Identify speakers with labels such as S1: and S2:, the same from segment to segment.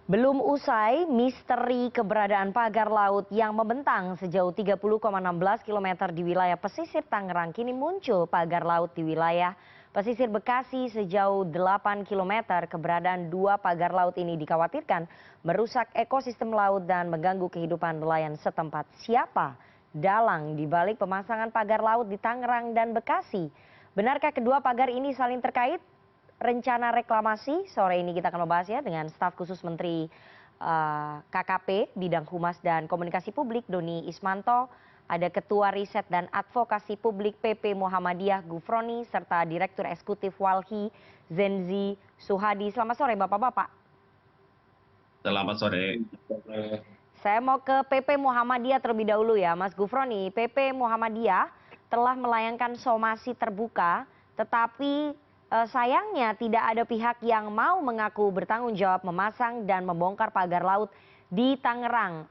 S1: Belum usai misteri keberadaan pagar laut yang membentang sejauh 30,16 km di wilayah pesisir Tangerang. Kini muncul pagar laut di wilayah pesisir Bekasi sejauh 8 km. Keberadaan dua pagar laut ini dikhawatirkan merusak ekosistem laut dan mengganggu kehidupan nelayan setempat. Siapa dalang di balik pemasangan pagar laut di Tangerang dan Bekasi? Benarkah kedua pagar ini saling terkait? Rencana reklamasi sore ini kita akan membahasnya dengan staf khusus Menteri KKP bidang Humas dan Komunikasi Publik Doni Ismanto, ada Ketua Riset dan Advokasi Publik PP Muhammadiyah Gufroni serta Direktur Eksekutif Walhi Zenzi Suhadi. Selamat sore Bapak-bapak.
S2: Selamat sore.
S1: Saya mau ke PP Muhammadiyah terlebih dahulu ya, Mas Gufroni. PP Muhammadiyah telah melayangkan somasi terbuka, tetapi sayangnya tidak ada pihak yang mau mengaku bertanggung jawab memasang dan membongkar pagar laut di Tangerang.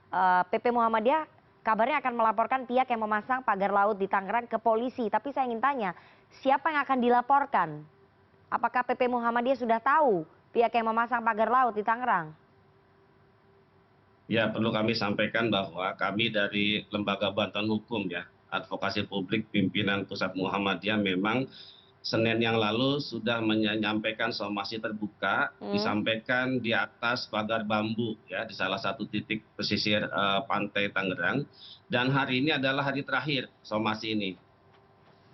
S1: PP Muhammadiyah kabarnya akan melaporkan pihak yang memasang pagar laut di Tangerang ke polisi. Tapi saya ingin tanya, siapa yang akan dilaporkan? Apakah PP Muhammadiyah sudah tahu pihak yang memasang pagar laut di Tangerang?
S2: Ya, perlu kami sampaikan bahwa kami dari Lembaga Bantuan Hukum ya, Advokasi Publik Pimpinan Pusat Muhammadiyah memang Senin yang lalu sudah menyampaikan somasi terbuka, disampaikan di atas pagar bambu ya di salah satu titik pesisir pantai Tangerang, dan hari ini adalah hari terakhir somasi ini.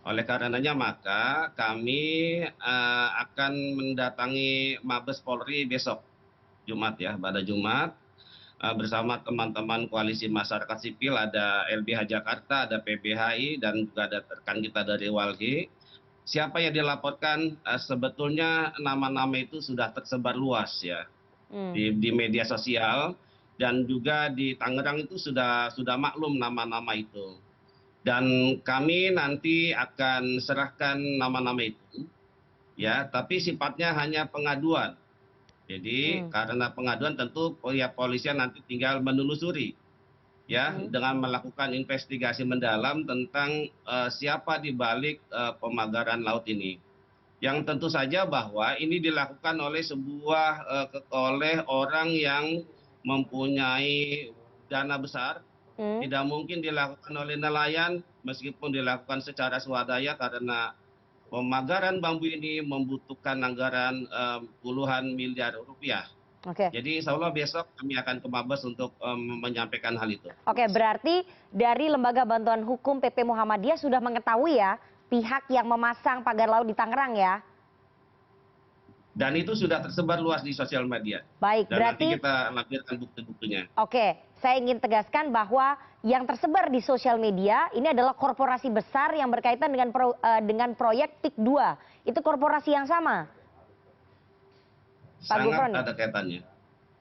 S2: Oleh karenanya maka kami akan mendatangi Mabes Polri besok Jumat ya, pada Jumat bersama teman-teman koalisi masyarakat sipil, ada LBH Jakarta, ada PBHI, dan juga ada rekan kita dari Walhi. Siapa yang dilaporkan, sebetulnya nama-nama itu sudah tersebar luas ya di media sosial, dan juga di Tangerang itu sudah maklum nama-nama itu. Dan kami nanti akan serahkan nama-nama itu ya, tapi sifatnya hanya pengaduan. Jadi karena pengaduan tentu pihak polisian nanti tinggal menelusuri ya dengan melakukan investigasi mendalam tentang siapa di balik pemagaran laut ini. Yang tentu saja bahwa ini dilakukan oleh oleh orang yang mempunyai dana besar. Tidak mungkin dilakukan oleh nelayan meskipun dilakukan secara swadaya karena pemagaran bambu ini membutuhkan anggaran puluhan miliar rupiah. Jadi insya Allah besok kami akan ke Mabes untuk menyampaikan hal itu.
S1: Oke, berarti dari Lembaga Bantuan Hukum PP Muhammadiyah sudah mengetahui ya pihak yang memasang pagar laut di Tangerang ya?
S2: Dan itu sudah tersebar luas di sosial media.
S1: Baik,
S2: dan
S1: berarti
S2: nanti kita lampirkan bukti-buktinya.
S1: Oke, saya ingin tegaskan bahwa yang tersebar di sosial media ini adalah korporasi besar yang berkaitan dengan proyek PIK 2. Itu korporasi yang sama? Pak
S2: Sangat
S1: Gufroni?
S2: ada kaitannya.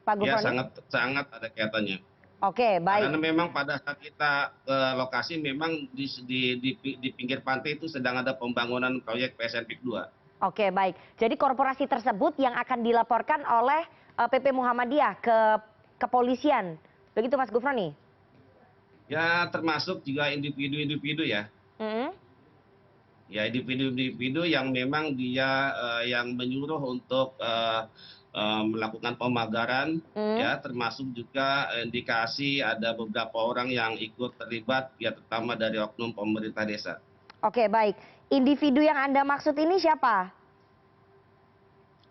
S1: Pak
S2: Ya,
S1: Gufroni?
S2: sangat ada kaitannya.
S1: Oke, baik.
S2: Karena memang pada saat kita ke lokasi memang di pinggir pantai itu sedang ada pembangunan proyek PSN PIK 2.
S1: Oke, baik. Jadi korporasi tersebut yang akan dilaporkan oleh PP Muhammadiyah ke kepolisian. Begitu Mas Gufroni?
S2: Ya, termasuk juga individu-individu ya. Ya, individu-individu yang memang dia yang menyuruh untuk melakukan pemagaran, ya, termasuk juga indikasi ada beberapa orang yang ikut terlibat, ya terutama dari oknum pemerintah desa.
S1: Oke, baik. Individu yang Anda maksud ini siapa?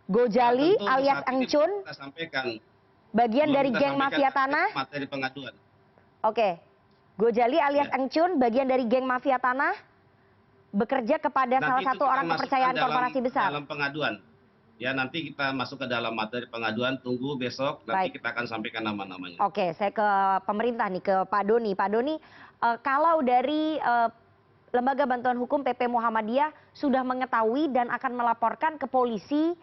S1: Gojali alias Engcun?
S2: Kita sampaikan.
S1: Bagian dari geng mafia tanah?
S2: Materi pengaduan.
S1: Oke. Gojali alias Engcun, bagian dari geng mafia tanah? Bekerja kepada salah satu orang kepercayaan korporasi besar?
S2: Dalam pengaduan. Ya, nanti kita masuk ke dalam materi pengaduan, tunggu besok, nanti kita akan sampaikan nama-namanya.
S1: Oke, saya ke pemerintah nih, ke Pak Doni. Pak Doni, kalau dari Lembaga Bantuan Hukum PP Muhammadiyah sudah mengetahui dan akan melaporkan ke polisi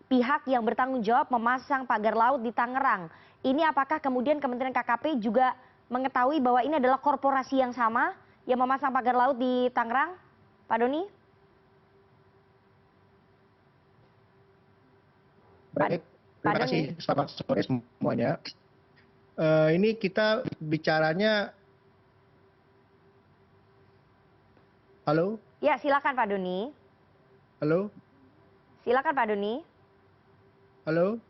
S1: pihak yang bertanggung jawab memasang pagar laut di Tangerang. Ini apakah kemudian Kementerian KKP juga mengetahui bahwa ini adalah korporasi yang sama yang memasang pagar laut di Tangerang? Pak Doni?
S3: Baik, terima kasih. Selamat sore semuanya. Ini kita bicaranya. Halo?
S1: Ya, silakan Pak Doni.
S3: Halo?
S1: Silakan Pak Doni.
S3: Halo?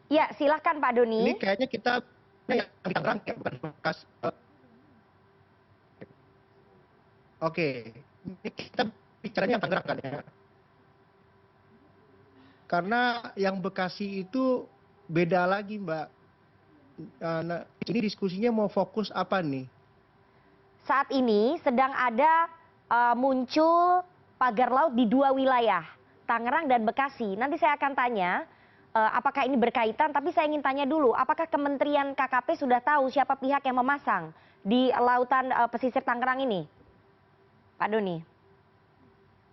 S1: Ya, silahkan Pak
S3: Ini
S1: Doni.
S3: kayaknya kita yang di Tangerang ya, bukan bekas. Oke, ini kita bicaranya yang Tangerang kan ya. Karena yang Bekasi itu beda lagi, Mbak. Nah, ini diskusinya mau fokus apa nih?
S1: Saat ini sedang ada muncul pagar laut di dua wilayah, Tangerang dan Bekasi. Nanti saya akan tanya apakah ini berkaitan, tapi saya ingin tanya dulu, apakah Kementerian KKP sudah tahu siapa pihak yang memasang di lautan pesisir Tangerang ini? Pak Doni.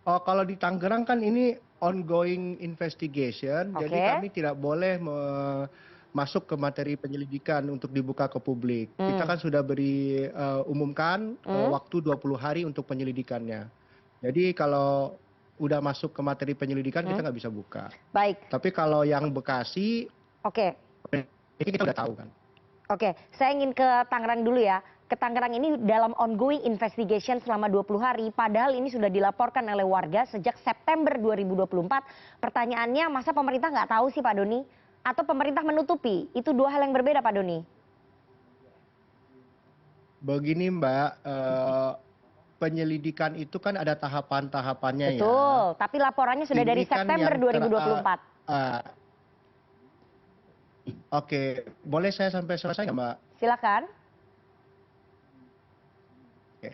S3: Oh, kalau di Tangerang kan ini ongoing investigation,
S1: Oke.
S3: jadi kami tidak boleh masuk ke materi penyelidikan untuk dibuka ke publik. Kita kan sudah umumkan waktu 20 hari untuk penyelidikannya. Jadi kalau udah masuk ke materi penyelidikan kita nggak bisa buka.
S1: Baik.
S3: Tapi kalau yang Bekasi,
S1: Oke.
S3: ini kita udah tahu kan.
S1: Oke, saya ingin ke Tangerang dulu ya. Ke Tangerang ini dalam ongoing investigation selama 20 hari, padahal ini sudah dilaporkan oleh warga sejak September 2024. Pertanyaannya, masa pemerintah nggak tahu sih Pak Doni? Atau pemerintah menutupi? Itu dua hal yang berbeda Pak Doni.
S3: Begini Mbak, penyelidikan itu kan ada tahapan-tahapannya ya.
S1: Betul, tapi laporannya sudah dari
S3: Ini kan
S1: September
S3: yang
S1: 2024.
S3: Oke, boleh saya sampai selesai nggak Mbak?
S1: Silakan.
S3: Oke,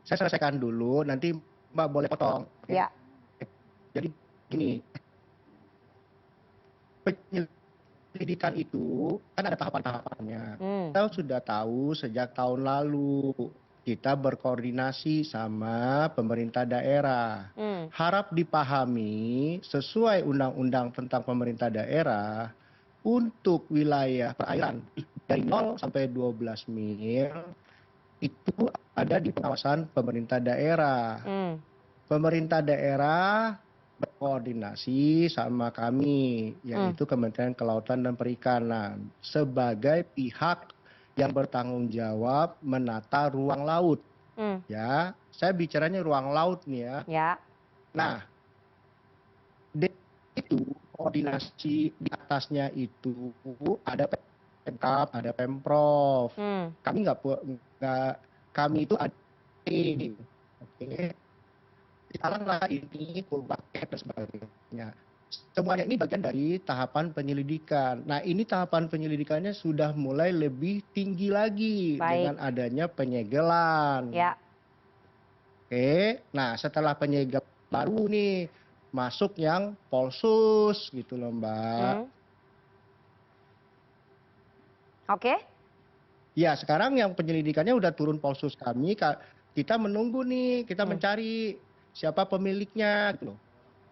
S3: saya selesaikan dulu, nanti Mbak boleh potong.
S1: Ya.
S3: Jadi gini, penyelidikan itu kan ada tahapan-tahapannya. Kita sudah tahu sejak tahun lalu kita berkoordinasi sama pemerintah daerah. Harap dipahami sesuai undang-undang tentang pemerintah daerah untuk wilayah perairan dari 0 sampai 12 mil itu ada di pengawasan pemerintah daerah. Pemerintah daerah berkoordinasi sama kami, yaitu Kementerian Kelautan dan Perikanan, sebagai pihak yang bertanggung jawab menata ruang laut. Ya, saya bicaranya ruang laut nih ya.
S1: Ya.
S3: Nah, itu koordinasi di atasnya itu ada Pemkab, ada Pemprov. Kami itu ada ini. Oke. Sekaranglah ini full bucket dan sebagainya. Semuanya ini bagian dari tahapan penyelidikan. Nah, ini tahapan penyelidikannya sudah mulai lebih tinggi lagi dengan adanya penyegelan.
S1: Ya.
S3: Oke, nah setelah penyegel baru nih masuk yang Polsus gitu loh Mbak.
S1: Oke.
S3: Ya, sekarang yang penyelidikannya udah turun Polsus kami, kita menunggu nih, kita mencari siapa pemiliknya gitu loh.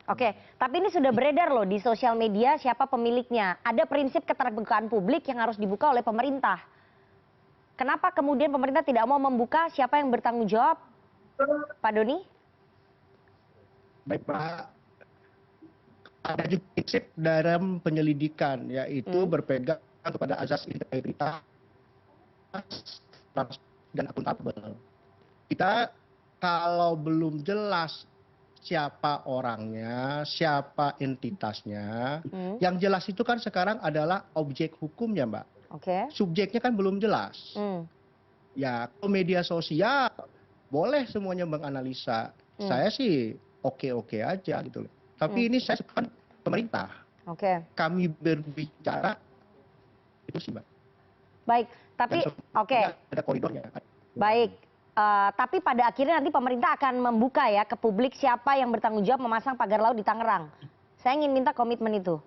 S1: Oke, tapi ini sudah beredar loh di sosial media siapa pemiliknya. Ada prinsip keterbukaan publik yang harus dibuka oleh pemerintah. Kenapa kemudian pemerintah tidak mau membuka siapa yang bertanggung jawab, Pak Doni?
S3: Baik Pak, ada juga prinsip dalam penyelidikan, yaitu berpegang kepada azas integritas dan akuntabel. Kita kalau belum jelas siapa orangnya, siapa entitasnya. Yang jelas itu kan sekarang adalah objek hukumnya, Mbak.
S1: Oke.
S3: Subjeknya kan belum jelas. Ya, ke media sosial boleh semuanya menganalisa. Saya sih oke-oke aja gitu loh. Tapi ini saya kan pemerintah.
S1: Oke.
S3: Kami berbicara itu sih, Mbak.
S1: Baik, tapi oke.
S3: Ada koridornya.
S1: Baik. Tapi pada akhirnya nanti pemerintah akan membuka ya ke publik siapa yang bertanggung jawab memasang pagar laut di Tangerang. Saya ingin minta komitmen itu.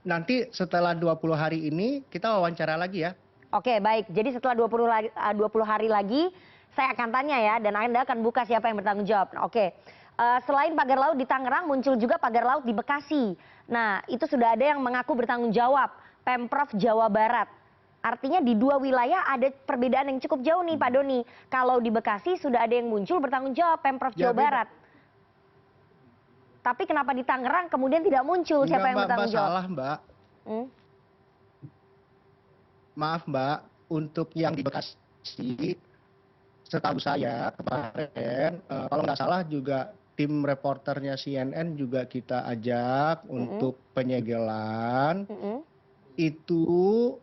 S3: Nanti setelah 20 hari ini kita wawancara lagi ya.
S1: Oke, baik. Jadi setelah 20 hari lagi saya akan tanya ya dan Anda akan buka siapa yang bertanggung jawab. Oke. Selain pagar laut di Tangerang muncul juga pagar laut di Bekasi. Nah, itu sudah ada yang mengaku bertanggung jawab, Pemprov Jawa Barat. Artinya di dua wilayah ada perbedaan yang cukup jauh nih Pak Doni. Kalau di Bekasi sudah ada yang muncul bertanggung jawab Pemprov Jawa Barat. Tapi kenapa di Tangerang kemudian tidak muncul siapa yang bertanggung jawab?
S3: Salah Mbak. Maaf Mbak, untuk yang di Bekasi, setahu saya kemarin, kalau nggak salah juga tim reporternya CNN juga kita ajak untuk penyegelan. Itu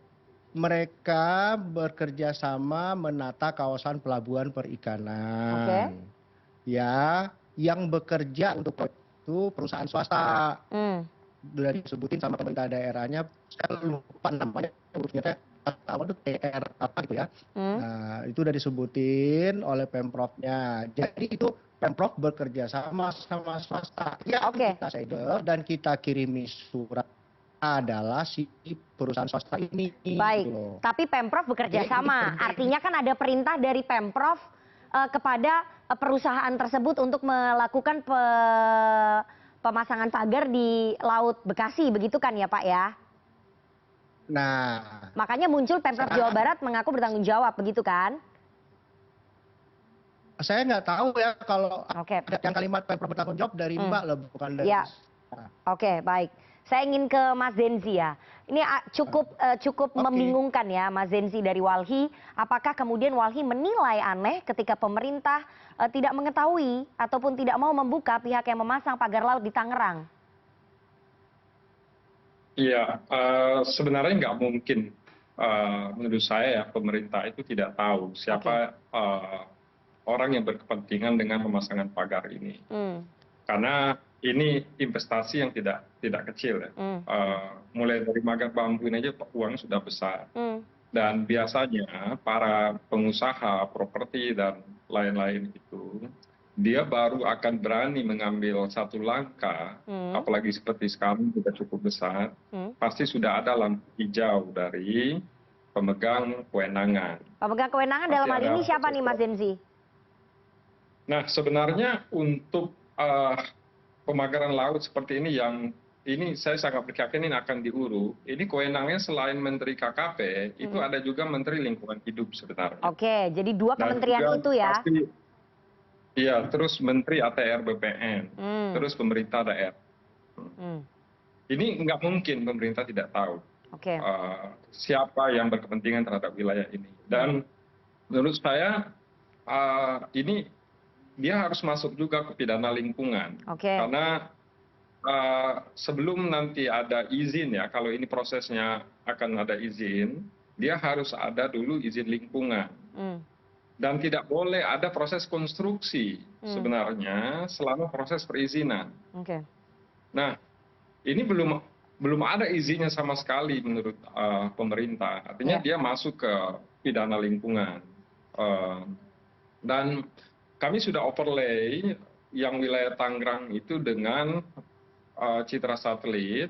S3: mereka bekerja sama menata kawasan pelabuhan perikanan. Ya, yang bekerja untuk itu perusahaan swasta. Udah disebutin sama pemerintah daerahnya, saya lupa namanya, urusnya awal itu TR apa gitu ya. Nah, itu udah disebutin oleh Pemprovnya. Jadi itu Pemprov bekerja sama swasta. Ya, kita segel dan kita kirimi surat adalah si perusahaan swasta ini.
S1: Baik,
S3: gitu.
S1: tapi Pemprov bekerja sama. Artinya kan ada perintah dari Pemprov kepada perusahaan tersebut untuk melakukan pemasangan pagar di Laut Bekasi, begitu kan ya Pak ya?
S3: Nah,
S1: makanya muncul Pemprov Jawa Barat mengaku bertanggung jawab, begitu kan?
S3: Saya nggak tahu ya kalau yang kalimat Pemprov bertanggung jawab dari Mbak loh, bukan dari
S1: ya. Oke, baik. Saya ingin ke Mas Zenzi ya. Ini cukup membingungkan ya Mas Zenzi dari Walhi. Apakah kemudian Walhi menilai aneh ketika pemerintah tidak mengetahui ataupun tidak mau membuka pihak yang memasang pagar laut di Tangerang?
S4: Iya, sebenarnya nggak mungkin menurut saya ya pemerintah itu tidak tahu siapa orang yang berkepentingan dengan pemasangan pagar ini. Karena ini investasi yang tidak kecil ya. Mulai dari pagar bambu ini aja uang sudah besar. Dan biasanya para pengusaha properti dan lain-lain itu, dia baru akan berani mengambil satu langkah, apalagi seperti sekarang sudah cukup besar, pasti sudah ada lampu hijau dari pemegang kewenangan.
S1: Pemegang kewenangan dalam hal ini siapa nih Mas Zenzi?
S4: Nah sebenarnya untuk pemagaran laut seperti ini yang ini saya sangat yakin ini akan diurus. Ini kewenangannya selain Menteri KKP, itu ada juga Menteri Lingkungan Hidup sebenarnya.
S1: Oke, jadi dua kementerian itu ya?
S4: Iya, terus Menteri ATR BPN, terus pemerintah daerah. Ini nggak mungkin pemerintah tidak tahu siapa yang berkepentingan terhadap wilayah ini. Dan menurut saya ini dia harus masuk juga ke pidana lingkungan. Karena sebelum nanti ada izin ya, kalau ini prosesnya akan ada izin, dia harus ada dulu izin lingkungan. Dan tidak boleh ada proses konstruksi sebenarnya selama proses perizinan. Nah, ini belum ada izinnya sama sekali menurut pemerintah. Artinya dia masuk ke pidana lingkungan. Dan kami sudah overlay yang wilayah Tangerang itu dengan citra satelit.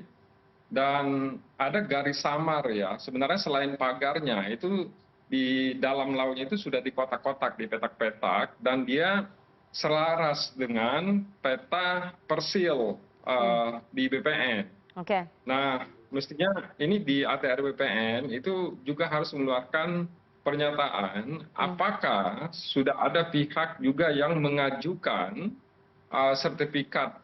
S4: Dan ada garis samar ya, sebenarnya selain pagarnya itu di dalam lautnya itu sudah di kotak-kotak, di petak-petak, dan dia selaras dengan peta persil di BPN. Nah, mestinya ini di ATR BPN itu juga harus mengeluarkan pernyataan apakah sudah ada pihak juga yang mengajukan sertifikat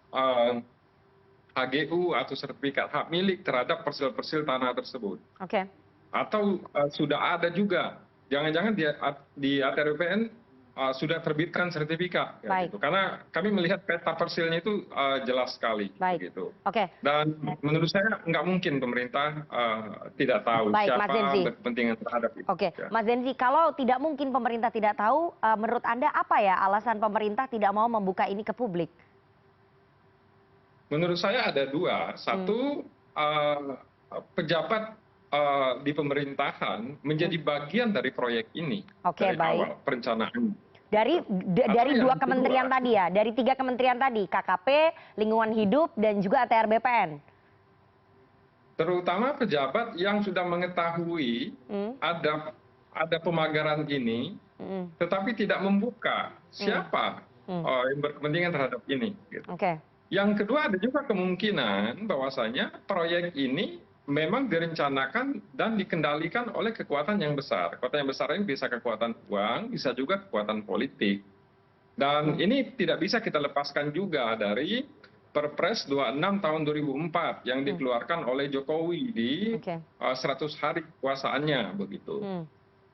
S4: HGU atau sertifikat hak milik terhadap persil-persil tanah tersebut. Atau sudah ada juga, jangan-jangan di ATR BPN sudah terbitkan sertifikat, gitu. Karena kami melihat peta persilnya itu jelas sekali. Gitu. Dan menurut saya nggak mungkin pemerintah tidak tahu siapa berkepentingan terhadap itu.
S1: Mas Zenzi, kalau tidak mungkin pemerintah tidak tahu, menurut Anda apa ya alasan pemerintah tidak mau membuka ini ke publik?
S4: Menurut saya ada dua. Satu, pejabat di pemerintahan menjadi bagian dari proyek ini dari awal perencanaan.
S1: Dari dua kementerian tadi ya, dari 3 kementerian tadi, KKP, Lingkungan Hidup, dan juga ATR BPN.
S4: Terutama pejabat yang sudah mengetahui ada pemagaran ini, tetapi tidak membuka siapa yang berkepentingan terhadap ini. Gitu. Yang kedua ada juga kemungkinan bahwasanya proyek ini memang direncanakan dan dikendalikan oleh kekuatan yang besar. Kekuatan yang besar ini bisa kekuatan uang, bisa juga kekuatan politik. Dan ini tidak bisa kita lepaskan juga dari Perpres 26 tahun 2004 yang dikeluarkan oleh Jokowi di 100 hari kekuasaannya begitu.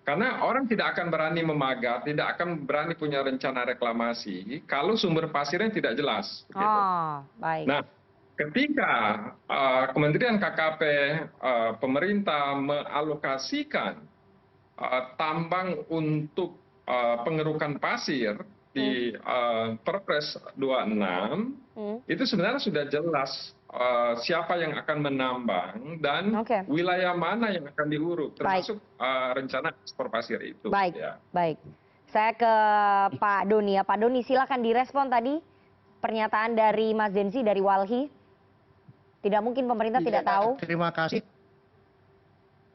S4: Karena orang tidak akan berani memagar, tidak akan berani punya rencana reklamasi kalau sumber pasirnya tidak jelas. Begitu.
S1: Oh, baik.
S4: Nah, ketika Kementerian KKP pemerintah mengalokasikan tambang untuk pengerukan pasir di Perpres 26, itu sebenarnya sudah jelas siapa yang akan menambang dan wilayah mana yang akan diuruk, termasuk rencana ekspor pasir itu.
S1: Baik,
S4: ya.
S1: Baik. Saya ke Pak Doni ya. Pak Doni, silakan direspon tadi pernyataan dari Mas Zenzi dari Walhi. Tidak mungkin pemerintah tidak tahu.
S3: Terima kasih.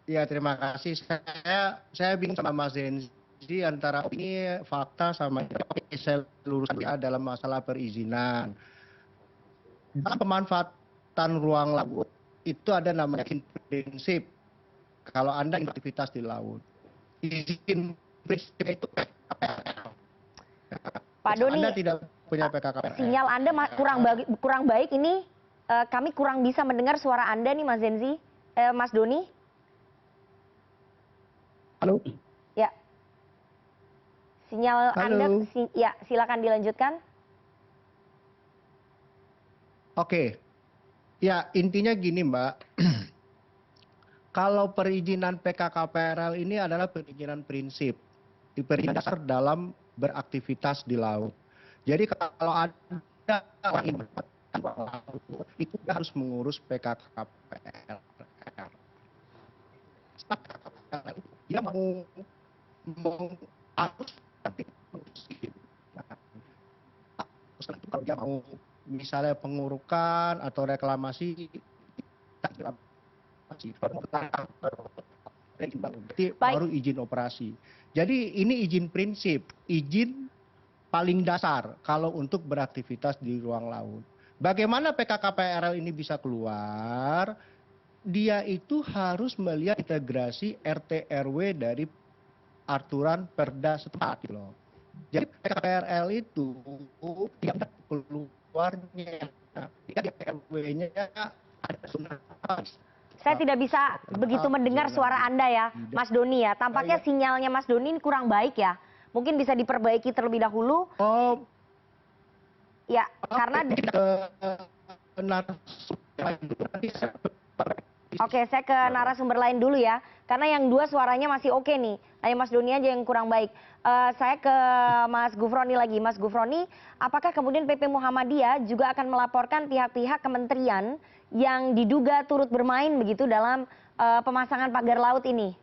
S3: Ya, terima kasih. Saya bingung sama Mas Zenzi antara ini fakta sama saya luruskan dalam masalah perizinan. Dalam pemanfaatan ruang laut itu ada namanya prinsip. Kalau Anda aktivitas di laut, izin prinsip itu
S1: Pak Doni,
S3: Anda tidak punya PKKPR.
S1: Sinyal Anda kurang baik ini. Kami kurang bisa mendengar suara Anda nih, Mas Zenzi, Mas Doni.
S3: Halo.
S1: Ya. Sinyal Anda, ya silakan dilanjutkan.
S3: Oke, ya intinya gini Mbak, kalau perizinan PKKPRL ini adalah perizinan prinsip, perizinan dasar dalam beraktivitas di laut. Jadi kalau ada orang yang itu harus mengurus PKKPRL. Dia mau harus kalau dia mau misalnya pengurukan atau reklamasi baru izin operasi. Jadi ini izin prinsip, izin paling dasar kalau untuk beraktivitas di ruang laut. Bagaimana PKKPRL ini bisa keluar? Dia itu harus melihat integrasi RT RW dari aturan Perda setempat loh. Jadi PKKPRL itu tidak keluarnya, RW-nya ada sunat.
S1: Saya tidak bisa begitu mendengar suara Anda ya, Mas Doni ya. Tampaknya sinyalnya Mas Doni ini kurang baik ya. Mungkin bisa diperbaiki terlebih dahulu. Ya, karena Oke, saya ke narasumber lain dulu ya. Karena yang dua suaranya masih oke nih. Hanya Mas Doni aja yang kurang baik. Saya ke Mas Gufroni lagi. Mas Gufroni, apakah kemudian PP Muhammadiyah juga akan melaporkan pihak-pihak kementerian yang diduga turut bermain begitu dalam pemasangan pagar laut ini?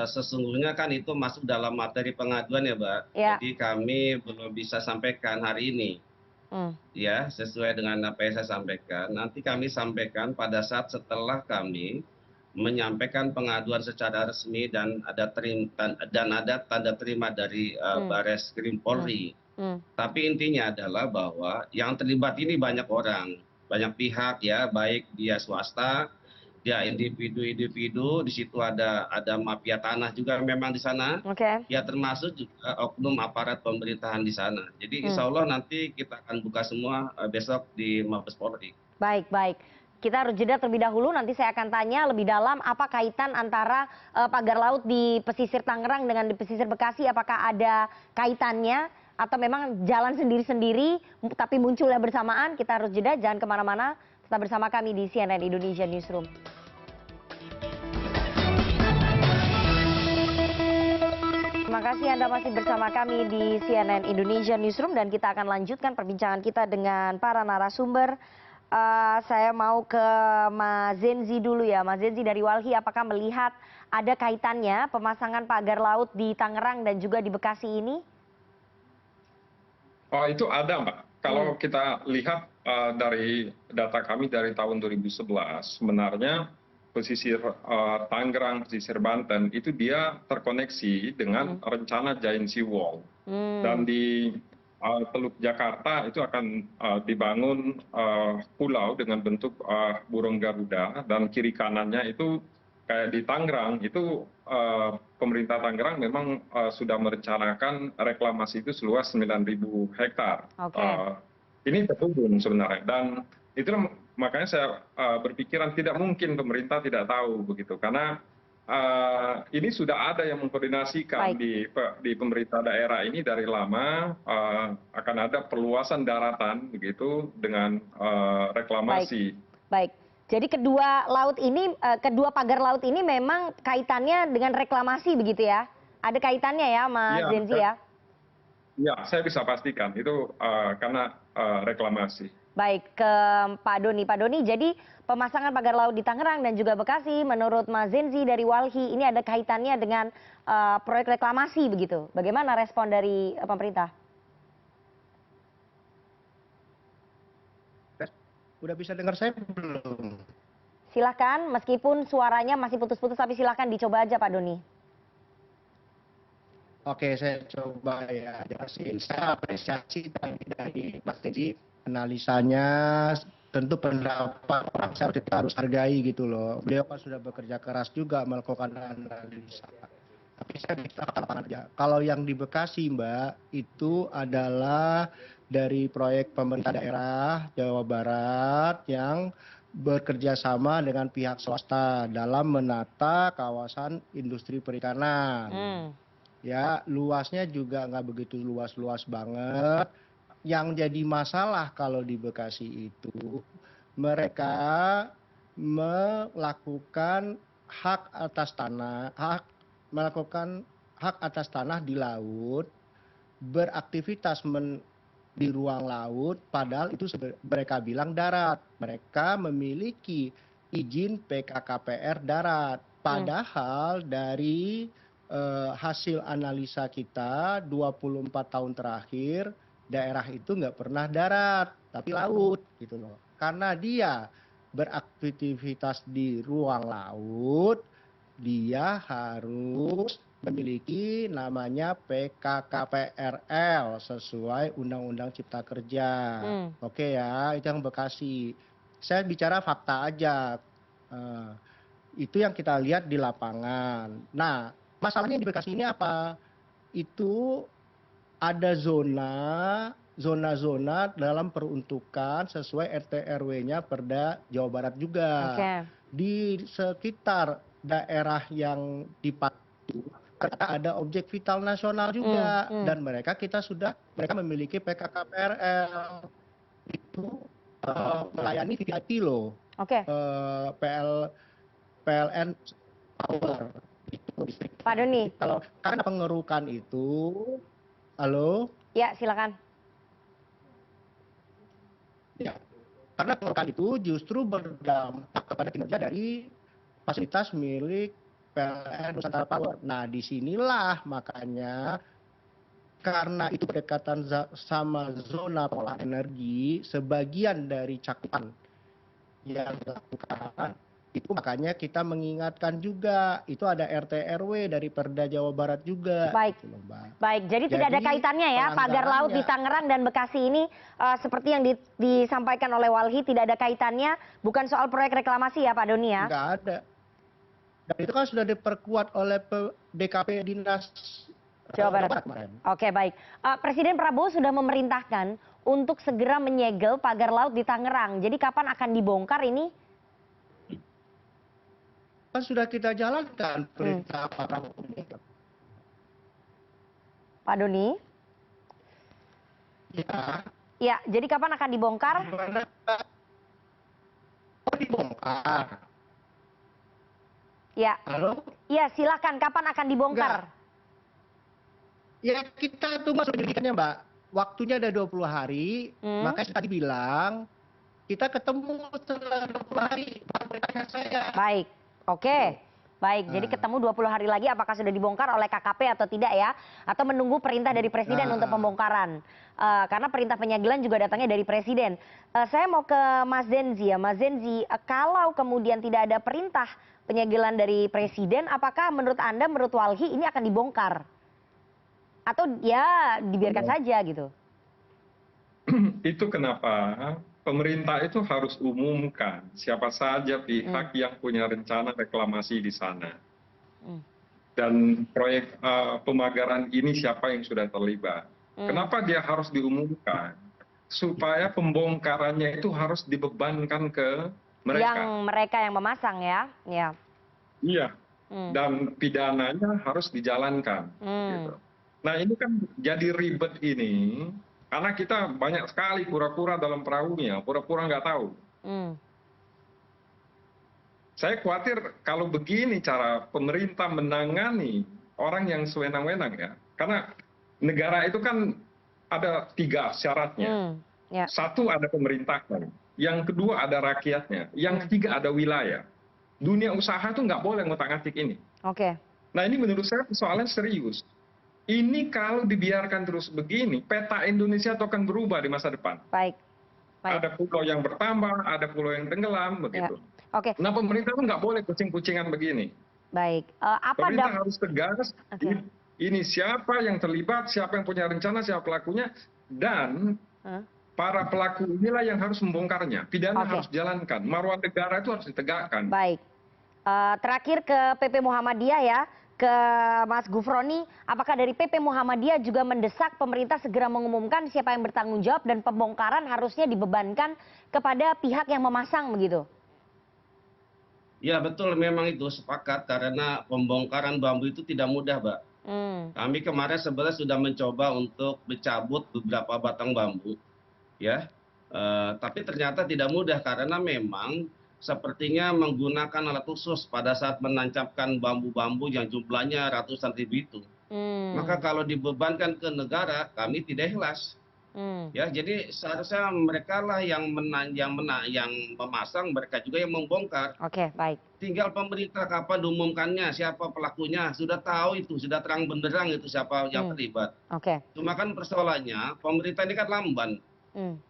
S2: Sesungguhnya kan itu masuk dalam materi pengaduan ya, Mbak.
S1: Ya.
S2: Jadi kami belum bisa sampaikan hari ini. Ya, sesuai dengan apa yang saya sampaikan. Nanti kami sampaikan pada saat setelah kami menyampaikan pengaduan secara resmi dan ada tanda terima dari Bares Krim Polri. Tapi intinya adalah bahwa yang terlibat ini banyak orang, banyak pihak ya, baik dia swasta, dia individu-individu, di situ ada mafia tanah juga memang di sana. Ya termasuk juga oknum aparat pemerintahan di sana. Jadi insya Allah nanti kita akan buka semua besok di Mabes Polri.
S1: Baik, baik. Kita harus jeda terlebih dahulu, nanti saya akan tanya lebih dalam apa kaitan antara pagar laut di pesisir Tangerang dengan di pesisir Bekasi, apakah ada kaitannya atau memang jalan sendiri-sendiri tapi munculnya bersamaan. Kita harus jeda, jangan kemana-mana, tetap bersama kami di CNN Indonesia Newsroom. Terima kasih Anda masih bersama kami di CNN Indonesia Newsroom dan kita akan lanjutkan perbincangan kita dengan para narasumber. Saya mau ke Mas Zenzi dulu ya. Mas Zenzi dari Walhi, apakah melihat ada kaitannya pemasangan pagar laut di Tangerang dan juga di Bekasi ini?
S4: Oh, itu ada, Mbak. Kalau kita lihat dari data kami dari tahun 2011, sebenarnya pesisir Tangerang, pesisir Banten, itu dia terkoneksi dengan rencana Giant Sea Wall. Dan di Teluk Jakarta itu akan dibangun pulau dengan bentuk burung Garuda, dan kiri kanannya itu kayak di Tangerang, itu pemerintah Tangerang memang sudah merencanakan reklamasi itu seluas 9.000 hektar. Ini terhubung sebenarnya, dan itulah makanya saya berpikiran tidak mungkin pemerintah tidak tahu begitu, karena ini sudah ada yang mengkoordinasikan di pemerintah daerah ini dari lama, akan ada perluasan daratan begitu dengan reklamasi.
S1: Baik. Jadi kedua pagar laut ini memang kaitannya dengan reklamasi begitu ya? Ada kaitannya ya, Mas Zenzi ya?
S4: Ya, saya bisa pastikan itu karena reklamasi.
S1: Baik, ke Pak Doni. Pak Doni, jadi pemasangan pagar laut di Tangerang dan juga Bekasi menurut Mas Zenzi dari Walhi ini ada kaitannya dengan proyek reklamasi begitu. Bagaimana respon dari pemerintah?
S3: Udah bisa dengar saya belum?
S1: Silakan, meskipun suaranya masih putus-putus tapi silakan dicoba aja Pak Doni.
S3: Oke, saya coba ya jelasin. Saya apresiasi dari Mas Zenzi, analisanya tentu pendapat orang saya harus hargai gitu loh. Beliau kan sudah bekerja keras juga melakukan analisa. Tapi saya bicara lapangan aja. Kalau yang di Bekasi Mbak, itu adalah dari proyek pemerintah daerah Jawa Barat yang bekerja sama dengan pihak swasta dalam menata kawasan industri perikanan. Ya, luasnya juga nggak begitu luas-luas banget. Yang jadi masalah kalau di Bekasi itu, mereka melakukan hak atas tanah di laut, beraktivitas di ruang laut, padahal itu mereka bilang darat. Mereka memiliki izin PKKPR darat. Padahal dari hasil analisa kita 24 tahun terakhir, daerah itu nggak pernah darat, tapi laut gitu loh. Karena dia beraktivitas di ruang laut, dia harus memiliki namanya PKKPRL sesuai Undang-Undang Cipta Kerja. Oke ya, itu yang Bekasi. Saya bicara fakta aja. Itu yang kita lihat di lapangan. Nah, masalahnya di Bekasi ini apa? Itu ada zona-zona dalam peruntukan sesuai RT RW-nya Perda Jawa Barat juga. Di sekitar daerah yang dipakai ada objek vital nasional juga, dan mereka memiliki PKKPRL itu melayani VIP loh. PLN Power.
S1: Pak Doni.
S3: Karena pengerukan itu, halo?
S1: Ya, silakan.
S3: Ya, karena pengerukan itu justru berdampak kepada kinerja dari fasilitas milik PLN Nusantara Power. Nah, disinilah makanya karena itu berdekatan sama zona pengolahan energi, sebagian dari cakupan yang dilakukan itu makanya kita mengingatkan juga, itu ada RT RW dari Perda Jawa Barat juga.
S1: Baik, jadi tidak ada kaitannya ya pagar laut di Tangerang dan Bekasi ini seperti yang disampaikan oleh Walhi, tidak ada kaitannya, bukan soal proyek reklamasi ya Pak Doni ya?
S3: Nggak ada. Dan itu kan sudah diperkuat oleh DKP Dinas Jawa Barat kemarin.
S1: Oke, baik. Presiden Prabowo sudah memerintahkan untuk segera menyegel pagar laut di Tangerang. Jadi kapan akan dibongkar ini?
S3: Kan sudah kita jalankan perintah Pak Prabowo.
S1: Pak Doni?
S3: Ya.
S1: Ya, jadi kapan akan dibongkar?
S3: Dibongkar.
S1: Ya.
S3: Halo?
S1: Ya, silakan. Kapan akan dibongkar?
S3: Ya, kita tunggu penyelidikannya, Mbak. Waktunya ada 20 hari. Makanya saya tadi bilang, kita ketemu setelah 20 hari. Bertanya saya.
S1: Baik. Oke. Baik, jadi ketemu 20 hari lagi apakah sudah dibongkar oleh KKP atau tidak ya? Atau menunggu perintah dari Presiden untuk pembongkaran? Karena perintah penyegelan juga datangnya dari Presiden. Saya mau ke Mas Zenzi ya. Mas Zenzi, kalau kemudian tidak ada perintah penyegelan dari Presiden, apakah menurut Anda, menurut Walhi ini akan dibongkar? Atau ya dibiarkan saja gitu?
S4: Itu kenapa pemerintah itu harus umumkan siapa saja pihak yang punya rencana reklamasi di sana. Dan proyek pemagaran ini siapa yang sudah terlibat. Kenapa dia harus diumumkan? Supaya pembongkarannya itu harus dibebankan ke mereka.
S1: Mereka yang memasang ya?
S4: Iya, dan pidananya harus dijalankan. Gitu. Nah ini kan jadi ribet ini karena kita banyak sekali pura-pura dalam perahunya, pura-pura nggak tahu. Saya khawatir kalau begini cara pemerintah menangani orang yang sewenang-wenang ya, karena negara itu kan ada 3 syaratnya. Satu ada pemerintahan, yang kedua ada rakyatnya, yang ketiga ada wilayah. Dunia usaha itu nggak boleh ngotak-ngatik ini. Nah ini menurut saya persoalan serius. Ini kalau dibiarkan terus begini, peta Indonesia itu akan berubah di masa depan. Ada pulau yang bertambah, ada pulau yang tenggelam, begitu. Nah pemerintah itu nggak boleh kucing-kucingan begini. Pemerintah harus tegas, ini siapa yang terlibat, siapa yang punya rencana, siapa pelakunya, dan para pelaku inilah yang harus membongkarnya. Pidana harus dijalankan, marwah negara itu harus ditegakkan.
S1: Terakhir ke PP Muhammadiyah ya, ke Mas Gufroni, apakah dari PP Muhammadiyah juga mendesak pemerintah segera mengumumkan siapa yang bertanggung jawab dan pembongkaran harusnya dibebankan kepada pihak yang memasang begitu?
S2: Ya betul, memang itu sepakat karena pembongkaran bambu itu tidak mudah, Mbak. Kami kemarin sebenarnya sudah mencoba untuk mencabut beberapa batang bambu, ya. Tapi ternyata tidak mudah karena memang sepertinya menggunakan alat khusus pada saat menancapkan bambu-bambu yang jumlahnya ratusan ribu itu. Maka kalau dibebankan ke negara, kami tidak ikhlas. Ya, jadi seharusnya mereka lah yang memasang, mereka juga yang membongkar. Tinggal pemerintah kapan diumumkannya, siapa pelakunya, sudah tahu itu, sudah terang benderang itu siapa yang terlibat. Cuma kan persoalannya, pemerintah ini kan lamban.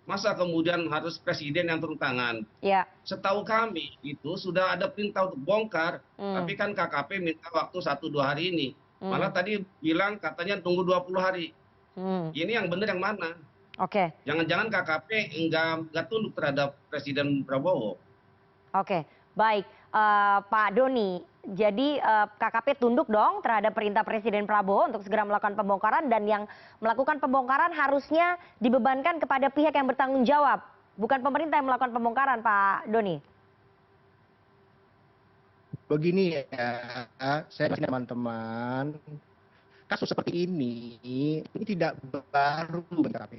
S2: Masa kemudian harus presiden yang turun tangan? Setahu kami itu sudah ada perintah untuk bongkar, tapi kan KKP minta waktu 1-2 hari ini. Malah tadi bilang katanya tunggu 20 hari. Ini yang benar yang mana? Jangan-jangan KKP enggak tunduk terhadap Presiden Prabowo.
S1: Baik, Pak Doni. Jadi KKP tunduk dong terhadap perintah Presiden Prabowo untuk segera melakukan pembongkaran, dan yang melakukan pembongkaran harusnya dibebankan kepada pihak yang bertanggung jawab, bukan pemerintah yang melakukan pembongkaran, Pak Doni.
S3: Begini ya, saya teman-teman, kasus seperti ini tidak baru bagi KKP.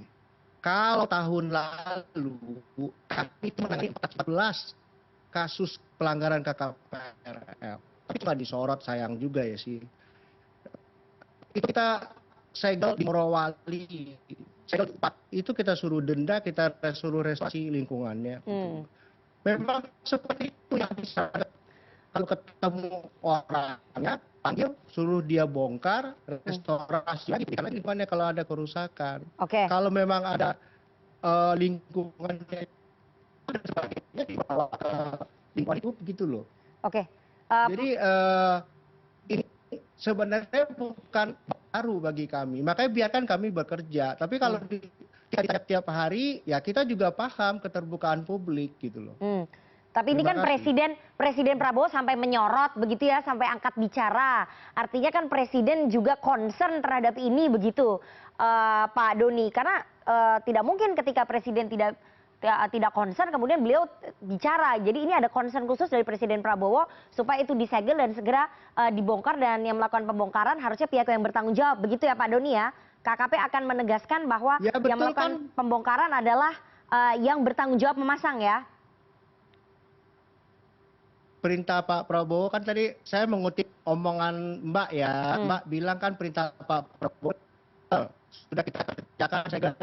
S3: Kalau tahun lalu kami itu menangani 14 kasus pelanggaran KKPRL, tapi itu nggak disorot, sayang juga ya sih. Itu kita segel di Morowali, segel 4, itu kita suruh denda, kita suruh restorasi lingkungannya. Memang seperti itu yang bisa. Kalau ketemu orangnya, panggil, suruh dia bongkar, restorasi lagi, berikan lagi lingkungannya kalau ada kerusakan. Kalau memang ada lingkungannya dan sebagainya, dibawa ke lingkungan itu, begitu loh. Jadi ini sebenarnya bukan baru bagi kami, makanya biarkan kami bekerja. Tapi kalau tiap hari, ya kita juga paham keterbukaan publik gitu loh.
S1: Tapi ini kan Presiden Prabowo sampai menyorot begitu ya, sampai angkat bicara. Artinya kan Presiden juga concern terhadap ini begitu, Pak Doni. Karena tidak mungkin ketika Presiden tidak concern kemudian beliau bicara. Jadi ini ada concern khusus dari Presiden Prabowo supaya itu disegel dan segera dibongkar, dan yang melakukan pembongkaran harusnya pihak yang bertanggung jawab. Begitu ya Pak Doni ya. KKP akan menegaskan bahwa
S3: ya,
S1: yang melakukan pembongkaran adalah yang bertanggung jawab memasang ya.
S3: Perintah Pak Prabowo kan tadi saya mengutip omongan Mbak ya. Mbak bilang kan perintah Pak Prabowo sudah kita kerjakan segel.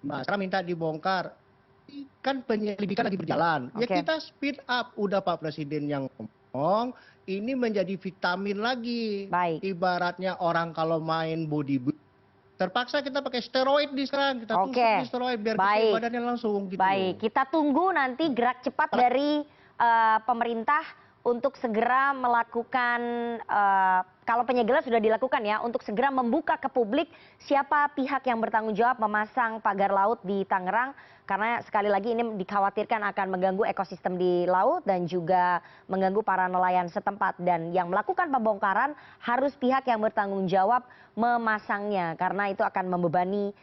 S3: Mbak sekarang minta dibongkar. Kan penyelidikan lagi berjalan. Ya kita speed up. Udah Pak Presiden yang ngomong, ini menjadi vitamin lagi. Ibaratnya orang kalau main bodybuilding, terpaksa kita pakai steroid sekarang. Kita tusuk di steroid biar badannya langsung gitu.
S1: Kita tunggu nanti gerak cepat dari pemerintah untuk segera melakukan, kalau penyegelan sudah dilakukan ya, untuk segera membuka ke publik siapa pihak yang bertanggung jawab memasang pagar laut di Tangerang. Karena sekali lagi ini dikhawatirkan akan mengganggu ekosistem di laut dan juga mengganggu para nelayan setempat. Dan yang melakukan pembongkaran harus pihak yang bertanggung jawab memasangnya, karena itu akan membebani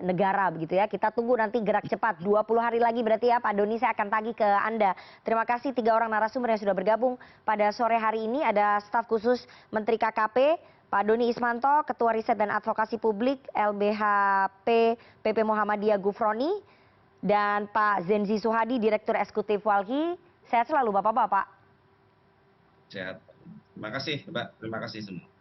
S1: negara begitu ya. Kita tunggu nanti gerak cepat 20 hari lagi berarti ya Pak Doni, saya akan tagih ke Anda. Terima kasih 3 orang narasumber yang sudah bergabung pada sore hari ini. Ada staf khusus Menteri KKP Pak Doni Ismanto, Ketua Riset dan Advokasi Publik LBHP PP Muhammadiyah Gufroni, dan Pak Zenzi Suhadi, Direktur Eksekutif Walhi. Sehat selalu Bapak-Bapak.
S2: Sehat. Terima kasih Mbak, terima kasih semua.